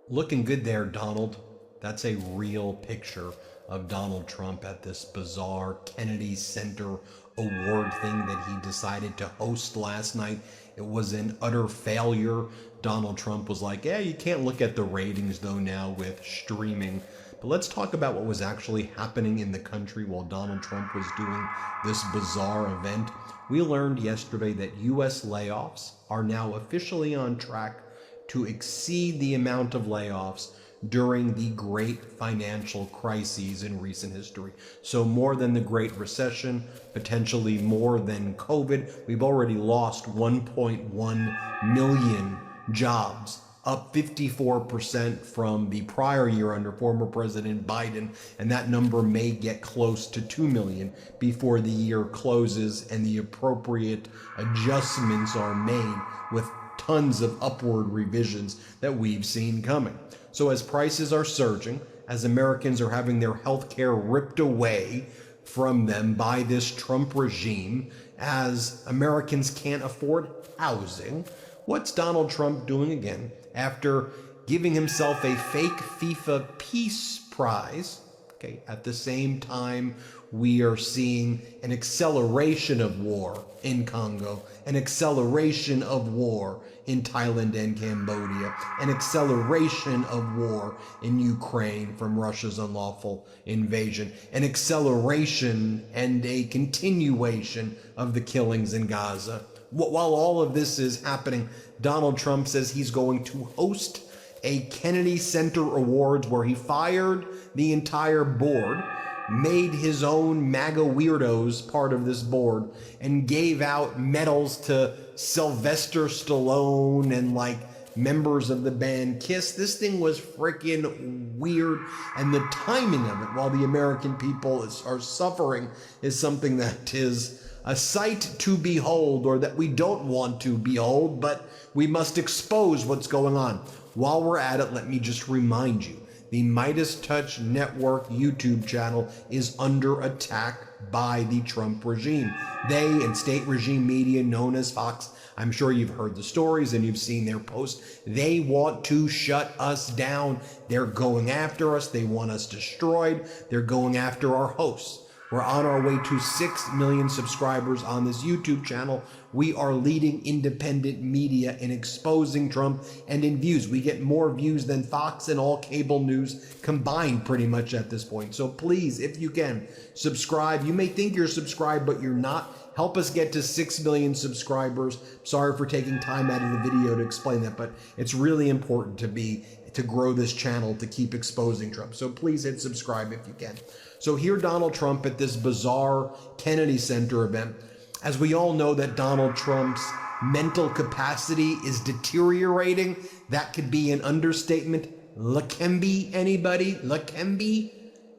Looking good there, Donald. That's a real picture of Donald Trump at this bizarre Kennedy Center award thing that he decided to host last night. It was an utter failure. Donald Trump was like, yeah, you can't look at the ratings though now with streaming. But let's talk about what was actually happening in the country while Donald Trump was doing this bizarre event. We learned yesterday that U.S. layoffs are now officially on track to exceed the amount of layoffs during the great financial crises in recent history. So more than the Great Recession, potentially more than COVID. We've already lost 1.1 million jobs, up 54% from the prior year under former President Biden, and that number may get close to 2 million before the year closes and the appropriate adjustments are made with tons of upward revisions that we've seen coming. So as prices are surging, as Americans are having their health care ripped away from them by this Trump regime, as Americans can't afford housing, what's Donald Trump doing again after giving himself a fake FIFA Peace Prize? Okay, at the same time, we are seeing an acceleration of war in Congo, an acceleration of war in Thailand and Cambodia, an acceleration of war in Ukraine from Russia's unlawful invasion, an acceleration and a continuation of the killings in Gaza. While all of this is happening, Donald Trump says he's going to host a Kennedy Center Awards where he fired the entire board, made his own MAGA weirdos part of this board, and gave out medals to Sylvester Stallone and like members of the band Kiss. This thing was freaking weird, and the timing of it while the American people are suffering is something that is a sight to behold, or that we don't want to behold, but we must expose what's going on. While we're at it, let me just remind you, the MeidasTouch Network YouTube channel is under attack by the Trump regime. They and state regime media known as Fox, I'm sure you've heard the stories and you've seen their posts. They want to shut us down. They're going after us. They want us destroyed. They're going after our hosts. We're on our way to 6 million subscribers on this YouTube channel. We are leading independent media in exposing Trump and in views. We get more views than Fox and all cable news combined pretty much at this point. So please, if you can, subscribe. You may think you're subscribed, but you're not. Help us get to 6 million subscribers. Sorry for taking time out of the video to explain that, but it's really important to grow this channel to keep exposing Trump. So please hit subscribe if you can. So here Donald Trump at this bizarre Kennedy Center event. As we all know that Donald Trump's mental capacity is deteriorating, that could be an understatement. Lakembe, anybody? Lakembe?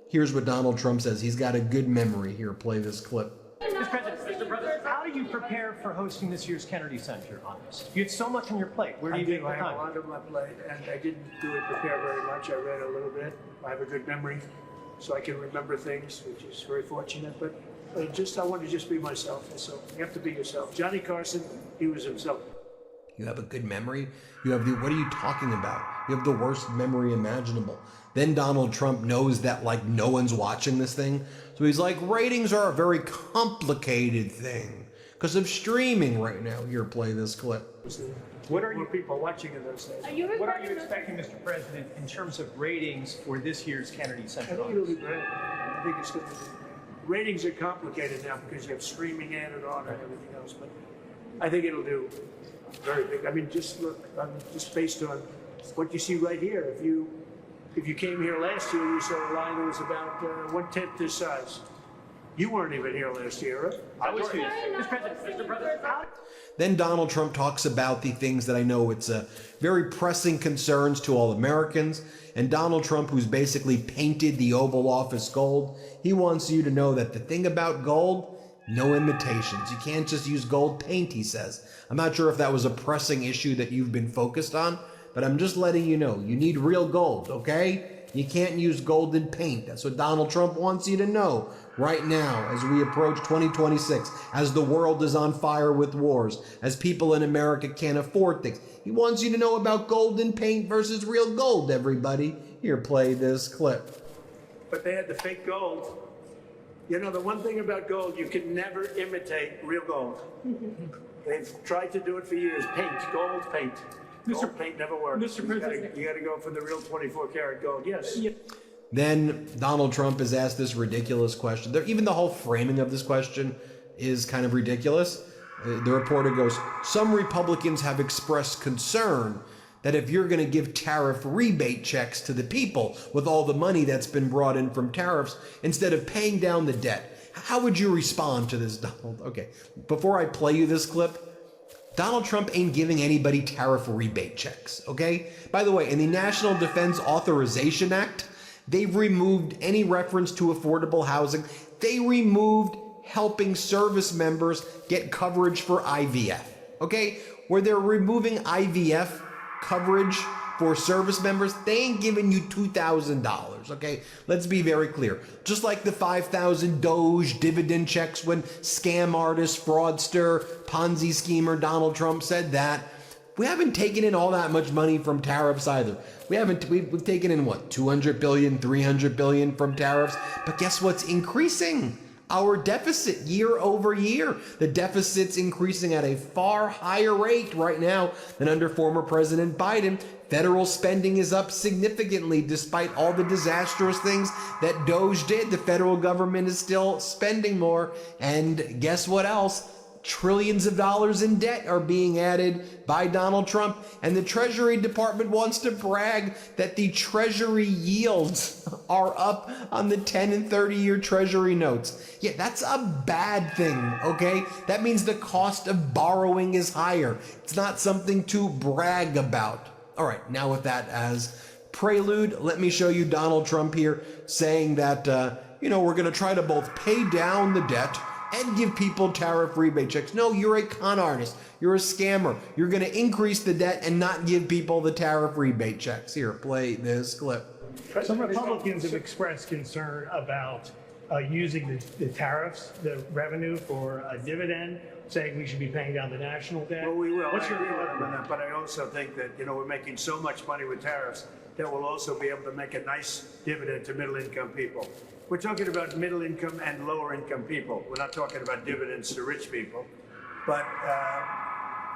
Here's what Donald Trump says. He's got a good memory. Here, play this clip. Mr. President, how do you prepare for hosting this year's Kennedy Center on this? You have so much on your plate. Where do you get the time? I have a lot on my plate, and I didn't really prepare very much. I read a little bit. I have a good memory, so I can remember things, which is very fortunate. But I want to just be myself. So you have to be yourself. Johnny Carson, he was himself. You have a good memory? You have what are you talking about? You have the worst memory imaginable. Then Donald Trump knows that like no one's watching this thing. So he's like, ratings are a very complicated thing because of streaming right now. Here, play this clip. What are you people watching in those days? What are you expecting, Mr. President, in terms of ratings for this year's Kennedy Center? I think it'll be great. I think it's going to be. Ratings are complicated now because you have streaming added on and everything else, but I think it'll do very big. I mean, just look, just based on what you see right here. If you came here last year, you saw a line that was about 1/10 this size. You weren't even here last year, right? I was here. Mr. President, Then Donald Trump talks about the things that I know it's very pressing concerns to all Americans. And Donald Trump, who's basically painted the Oval Office gold, he wants you to know that the thing about gold, no imitations. You can't just use gold paint, he says. I'm not sure if that was a pressing issue that you've been focused on, but I'm just letting you know, you need real gold, okay? You can't use golden paint. That's what Donald Trump wants you to know right now as we approach 2026, as the world is on fire with wars, as people in America can't afford things. He wants you to know about golden paint versus real gold, everybody. Here, play this clip. But they had the fake gold. You know, the one thing about gold, you can never imitate real gold. They've tried to do it for years. Paint, gold paint. Gold paint never works. Mr. President. You got to go for the real 24 karat gold. Yes. Then Donald Trump is asked this ridiculous question. Even the whole framing of this question is kind of ridiculous. The reporter goes, some Republicans have expressed concern that if you're going to give tariff rebate checks to the people with all the money that's been brought in from tariffs, instead of paying down the debt, how would you respond to this, Donald? Okay, before I play you this clip, Donald Trump ain't giving anybody tariff rebate checks, okay? By the way, in the National Defense Authorization Act, they've removed any reference to affordable housing. They removed helping service members get coverage for IVF, okay? Where they're removing IVF coverage for service members, they ain't giving you $2,000, okay? Let's be very clear. Just like the 5,000 Doge dividend checks when scam artist, fraudster, Ponzi schemer Donald Trump said that, we haven't taken in all that much money from tariffs either. We've taken in what, 200 billion, 300 billion from tariffs, but guess what's increasing? Our deficit year over year. The deficit's increasing at a far higher rate right now than under former President Biden. Federal spending is up significantly despite all the disastrous things that Doge did. The federal government is still spending more. And guess what else? Trillions of dollars in debt are being added by Donald Trump, and the Treasury Department wants to brag that the Treasury yields are up on the 10 and 30-year Treasury notes. Yeah, that's a bad thing, okay? That means the cost of borrowing is higher. It's not something to brag about. All right, now with that as prelude, let me show you Donald Trump here saying that, we're going to try to both pay down the debt and give people tariff rebate checks. No, you're a con artist. You're a scammer. You're going to increase the debt and not give people the tariff rebate checks. Here, play this clip. Some Republicans have expressed concern about using the tariffs, the revenue for a dividend, saying we should be paying down the national debt. Well, we will. What's your agree with them on that, but I also think that, we're making so much money with tariffs that we'll also be able to make a nice dividend to middle-income people. We're talking about middle-income and lower-income people. We're not talking about dividends to rich people. But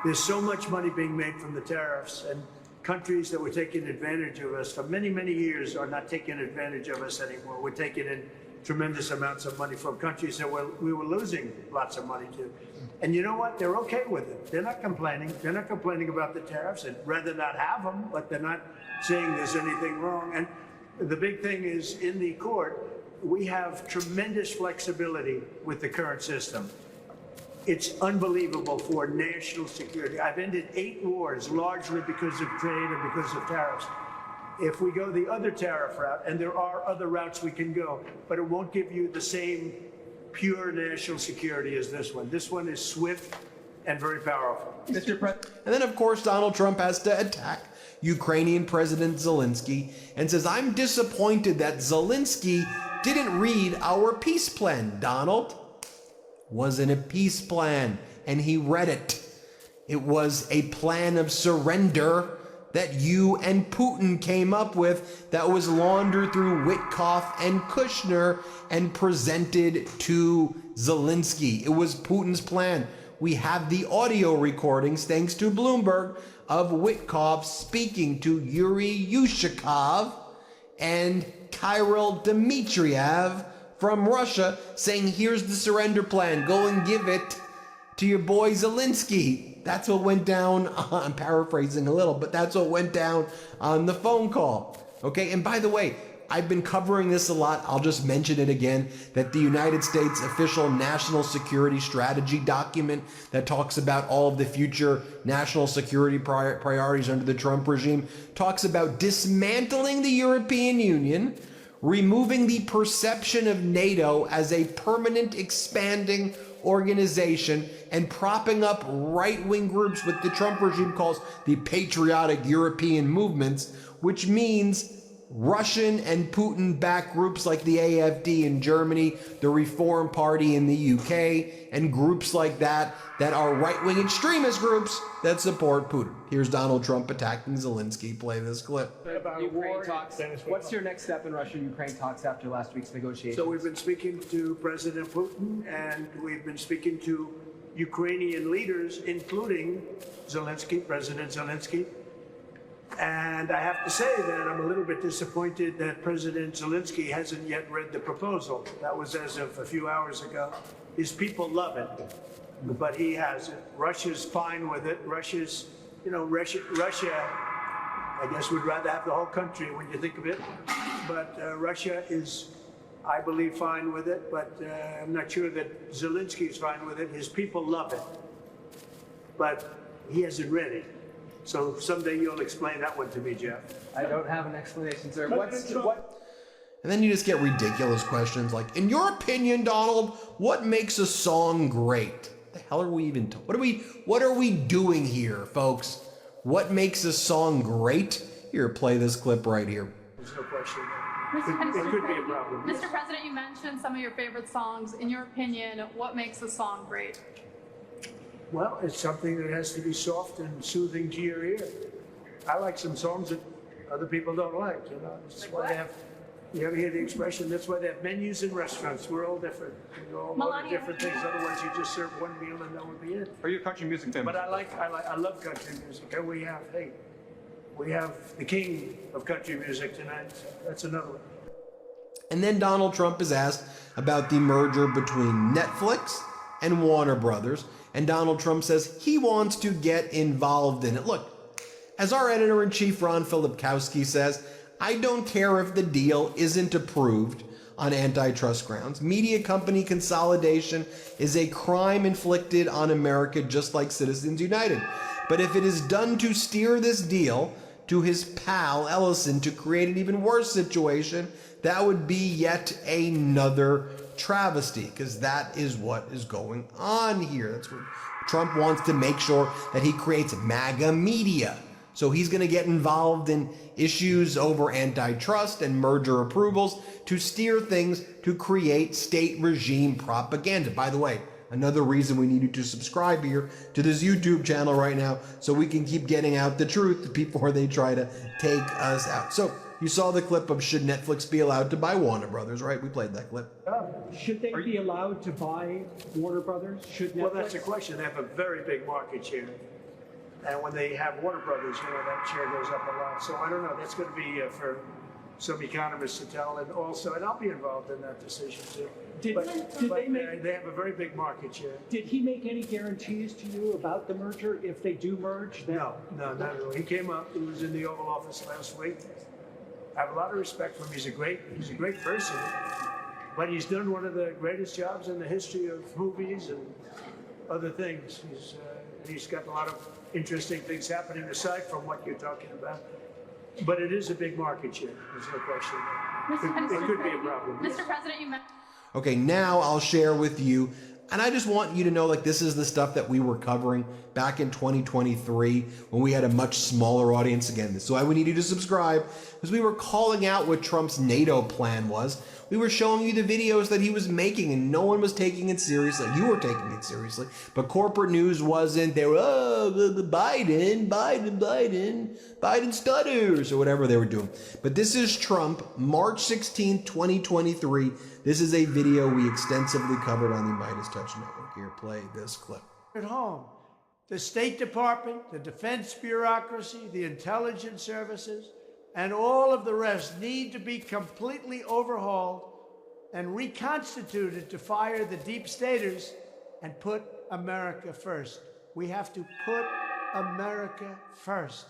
there's so much money being made from the tariffs, and countries that were taking advantage of us for many, many years are not taking advantage of us anymore. We're taking in tremendous amounts of money from countries that we were losing lots of money to. And you know what? They're okay with it. They're not complaining. They're not complaining about the tariffs. They'd rather not have them, but they're not saying there's anything wrong. And the big thing is, in the court, we have tremendous flexibility with the current system. It's unbelievable for national security. I've ended 8 wars, largely because of trade or because of tariffs. If we go the other tariff route, and there are other routes we can go, but it won't give you the same pure national security as this one. This one is swift and very powerful. Mr. President. And then, of course, Donald Trump has to attack Ukrainian President Zelensky and says, I'm disappointed that Zelensky didn't read our peace plan, Donald. Wasn't a peace plan, and he read it. It was a plan of surrender that you and Putin came up with that was laundered through Witkoff and Kushner and presented to Zelensky. It was Putin's plan. We have the audio recordings, thanks to Bloomberg, of Witkoff speaking to Yuri Yushakov and Kirill Dmitriev from Russia, saying, here's the surrender plan. Go and give it to your boy Zelensky. That's what went down, I'm paraphrasing a little, but that's what went down on the phone call. Okay, and by the way, I've been covering this a lot. I'll just mention it again, that the United States official national security strategy document that talks about all of the future national security priorities under the Trump regime talks about dismantling the European Union, removing the perception of NATO as a permanent expanding organization, and propping up right-wing groups what the Trump regime calls the patriotic European movements, which means Russian and Putin-backed groups like the AfD in Germany, the Reform Party in the UK, and groups like that that are right-wing extremist groups that support Putin. Here's Donald Trump attacking Zelensky. Play this clip. About Ukraine war. talks. What's your next step in Russia-Ukraine talks after last week's negotiations? So we've been speaking to President Putin, and we've been speaking to Ukrainian leaders, including Zelensky, President Zelensky. And I have to say that I'm a little bit disappointed that President Zelensky hasn't yet read the proposal. That was as of a few hours ago. His people love it, but he hasn't. Russia's fine with it. Russia, I guess, would rather have the whole country when you think of it. But Russia is, I believe, fine with it, but I'm not sure that Zelensky is fine with it. His people love it, but he hasn't read it. So someday you'll explain that one to me, Jeff. I don't have an explanation, sir. And then you just get ridiculous questions like, in your opinion, Donald, what makes a song great? The hell are we even what are we doing here, folks? What makes a song great? Here, play this clip right here. There's no question. Mr. It could be a problem. Mr. President, you mentioned some of your favorite songs. In your opinion, what makes a song great? Well, it's something that has to be soft and soothing to your ear. I like some songs that other people don't like, you know. That's why they have, you ever hear the expression, that's why they have menus in restaurants. We're all different. We all order different things. Otherwise, you just serve one meal and that would be it. Are you a country music fan? But I love country music. And we have the king of country music tonight. So that's another one. And then Donald Trump is asked about the merger between Netflix and Warner Brothers. And Donald Trump says he wants to get involved in it. Look, as our editor-in-chief Ron Filipkowski says, I don't care if the deal isn't approved on antitrust grounds. Media company consolidation is a crime inflicted on America, just like Citizens United. But if it is done to steer this deal to his pal Ellison to create an even worse situation, that would be yet another travesty, because that is what is going on here. That's what Trump wants to make sure that he creates MAGA media. So he's going to get involved in issues over antitrust and merger approvals to steer things to create state regime propaganda. By the way, another reason we need you to subscribe here to this YouTube channel right now so we can keep getting out the truth before they try to take us out. So you saw the clip of should Netflix be allowed to buy Warner Brothers, right? We played that clip. Should they be allowed to buy Warner Brothers? Should Netflix? Well, that's the question. They have a very big market share. And when they have Warner Brothers, that share goes up a lot. So I don't know. That's going to be for some economists to tell. And also, and I'll be involved in that decision too. They have a very big market share. Did he make any guarantees to you about the merger if they do merge? No, not at all. He came up. He was in the Oval Office last week. I have a lot of respect for him. He's a great person. But he's done one of the greatest jobs in the history of movies and other things. He's got a lot of interesting things happening aside from what you're talking about. But it is a big market share. There's no question. It could be a problem. Mr. President, you mentioned. Okay, now I'll share with you, and I just want you to know, like, this is the stuff that we were covering back in 2023 when we had a much smaller audience. Again, this is why we need you to subscribe, because we were calling out what Trump's NATO plan was. We were showing you the videos that he was making, and no one was taking it seriously. You were taking it seriously, but corporate news wasn't. They were, Biden stutters, or whatever they were doing. But this is Trump, March 16, 2023. This is a video we extensively covered on the MeidasTouch Network. Here, play this clip. At home, the State Department, the defense bureaucracy, the intelligence services, and all of the rest need to be completely overhauled and reconstituted to fire the deep staters and put America first. We have to put America first.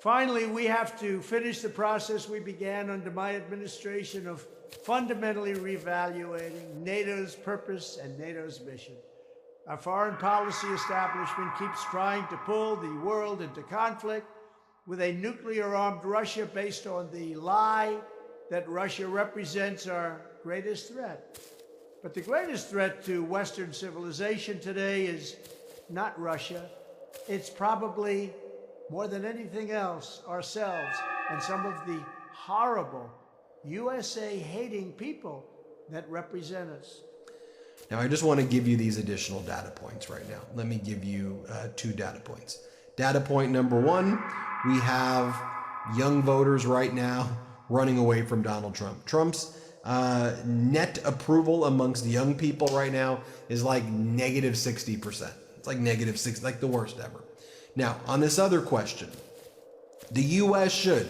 Finally, we have to finish the process we began under my administration of fundamentally reevaluating NATO's purpose and NATO's mission. Our foreign policy establishment keeps trying to pull the world into conflict with a nuclear-armed Russia based on the lie that Russia represents our greatest threat. But the greatest threat to Western civilization today is not Russia. It's probably, more than anything else, ourselves and some of the horrible, USA-hating people that represent us. Now, I just want to give you these additional data points right now. Let me give you 2 data points. Data point number 1, we have young voters right now running away from Donald Trump. Trump's net approval amongst young people right now is like negative 60%. It's like negative 60, like the worst ever. Now, on this other question, the U.S. should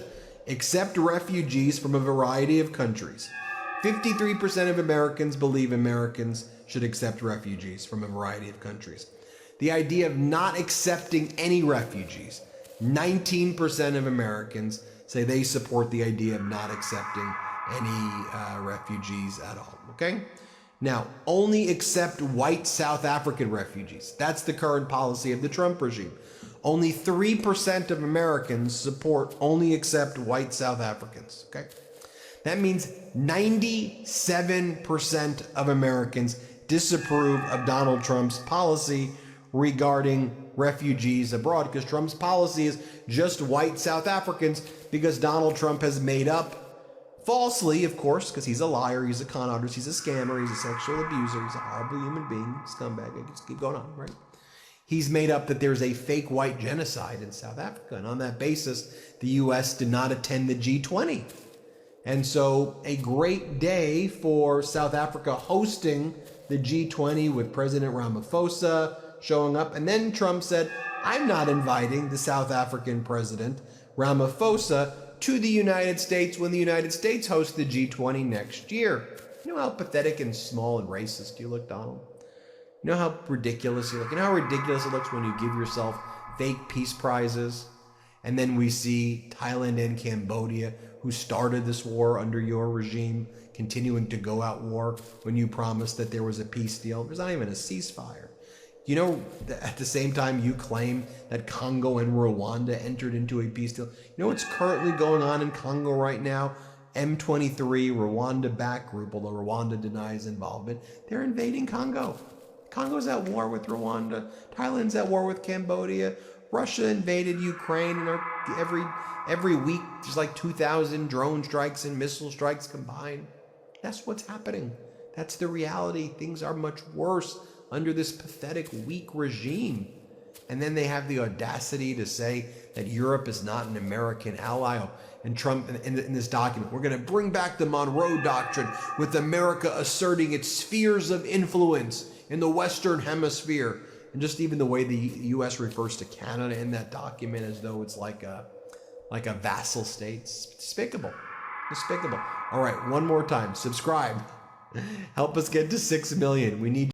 accept refugees from a variety of countries. 53% of Americans believe Americans should accept refugees from a variety of countries. The idea of not accepting any refugees, 19% of Americans say they support the idea of not accepting any refugees at all, okay? Now, only accept white South African refugees. That's the current policy of the Trump regime. Only 3% of Americans support only accept white South Africans, okay? That means 97% of Americans disapprove of Donald Trump's policy regarding refugees abroad, because Trump's policy is just white South Africans, because Donald Trump has made up, falsely, of course, because he's a liar, he's a con artist, he's a scammer, he's a sexual abuser, he's a horrible human being, scumbag. I can just keep going on, right? He's made up that there's a fake white genocide in South Africa, and on that basis, the U.S. did not attend the G20. And so a great day for South Africa hosting the G20 with President Ramaphosa showing up. And then Trump said, I'm not inviting the South African president, Ramaphosa, to the United States when the United States hosts the G20 next year. You know how pathetic and small and racist you look, Donald? You know how ridiculous you look? You know how ridiculous it looks when you give yourself fake peace prizes? And then we see Thailand and Cambodia, who started this war under your regime, continuing to go at war when you promised that there was a peace deal. There's not even a ceasefire. You know, at the same time you claim that Congo and Rwanda entered into a peace deal. You know what's currently going on in Congo right now? M23, Rwanda-backed group, although Rwanda denies involvement, they're invading Congo. Congo's at war with Rwanda. Thailand's at war with Cambodia. Russia invaded Ukraine, and every week there's like 2,000 drone strikes and missile strikes combined. That's what's happening. That's the reality. Things are much worse under this pathetic, weak regime. And then they have the audacity to say that Europe is not an American ally. And Trump, in this document, we're going to bring back the Monroe Doctrine with America asserting its spheres of influence in the Western Hemisphere. And just even the way the U.S. refers to Canada in that document as though it's like a vassal state. It's despicable. Despicable. All right, one more time. Subscribe. Help us get to 6 million. We need